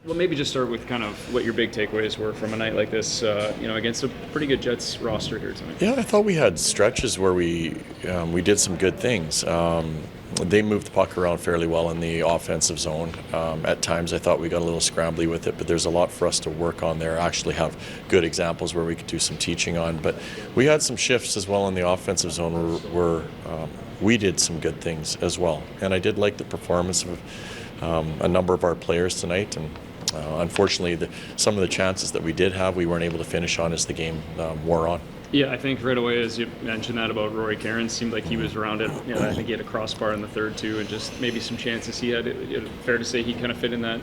Well, maybe just start with kind of what your big takeaways were from a night like this, against a pretty good Jets roster here tonight. Yeah, I thought we had stretches where we did some good things. They moved the puck around fairly well in the offensive zone. At times, I thought we got a little scrambly with it, but there's a lot for us to work on there. Actually, have good examples where we could do some teaching on. But we had some shifts as well in the offensive zone where we did some good things as well. And I did like the performance of a number of our players tonight. And unfortunately, some of the chances that we did have, we weren't able to finish on as the game wore on. Yeah, I think right away, as you mentioned that about Rory Cairns, seemed like he was around it. I think he had a crossbar in the third too, and just maybe some chances he had. Fair to say he kind of fit in that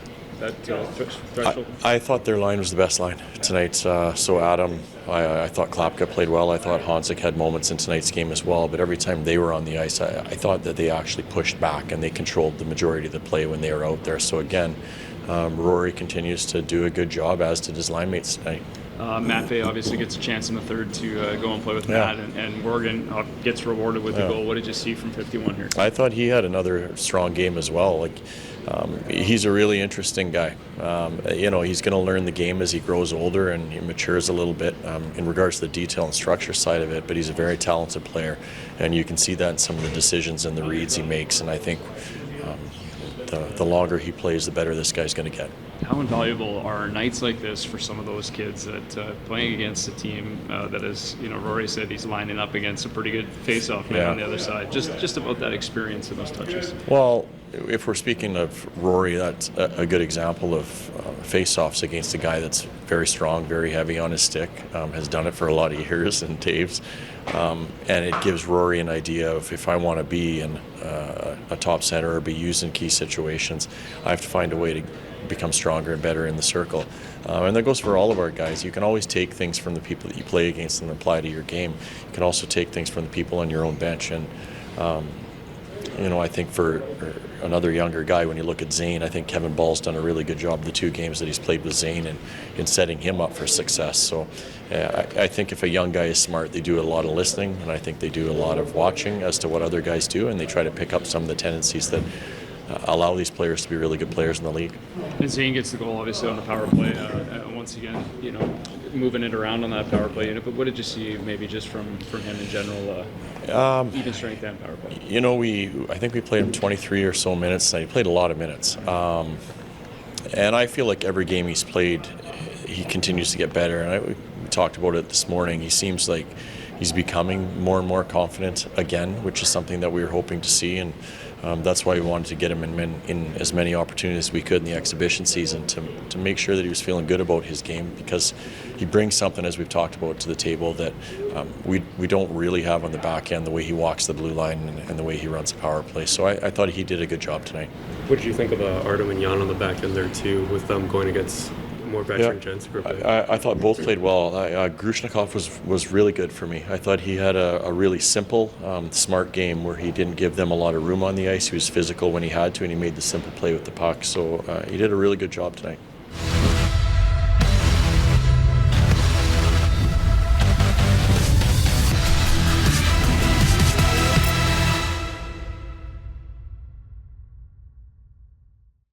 threshold. I thought their line was the best line tonight. So Adam, I thought Klapka played well. I thought Honzik had moments in tonight's game as well. But every time they were on the ice, I thought that they actually pushed back and they controlled the majority of the play when they were out there. So again, Rory continues to do a good job, as did his line mates tonight. Matt Fay obviously gets a chance in the third to go and play with Matt, and Morgan gets rewarded with the goal. What did you see from 51 here? I thought he had another strong game as well. He's a really interesting guy. He's going to learn the game as he grows older and he matures a little bit in regards to the detail and structure side of it, but he's a very talented player, and you can see that in some of the decisions and the reads he makes, and I think the longer he plays, the better this guy's going to get. How invaluable are nights like this for some of those kids that playing against a team that is, Rory said he's lining up against a pretty good face-off man on the other side. Just about that experience and those touches. Well, if we're speaking of Rory, that's a good example of face-offs against a guy that's very strong, very heavy on his stick, has done it for a lot of years in Taves. And it gives Rory an idea of, if I want to be in a top center or be used in key situations, I have to find a way to become stronger and better in the circle. And that goes for all of our guys. You can always take things from the people that you play against and apply to your game. You can also take things from the people on your own bench. And I think for another younger guy, when you look at Zane, I think Kevin Ball's done a really good job the 2 games that he's played with Zane and in setting him up for success. So I think if a young guy is smart, they do a lot of listening, and I think they do a lot of watching as to what other guys do, and they try to pick up some of the tendencies that allow these players to be really good players in the league. And Zane gets the goal, obviously, on the power play. Once again, moving it around on that power play unit. But what did you see, maybe just from him in general, even strength and power play? I think we played him 23 or so minutes, and he played a lot of minutes. And I feel like every game he's played, he continues to get better. And we talked about it this morning. He seems like he's becoming more and more confident again, which is something that we were hoping to see. And that's why we wanted to get him in as many opportunities as we could in the exhibition season to make sure that he was feeling good about his game, because he brings something, as we've talked about, to the table that we don't really have on the back end, the way he walks the blue line and the way he runs the power play. So I thought he did a good job tonight. What did you think of Artem and Jan on the back end there too, with them going against more veteran gents? I thought both played well. Grushnikov was really good for me. I thought he had a really simple, smart game where he didn't give them a lot of room on the ice. He was physical when he had to, and he made the simple play with the puck. So he did a really good job tonight.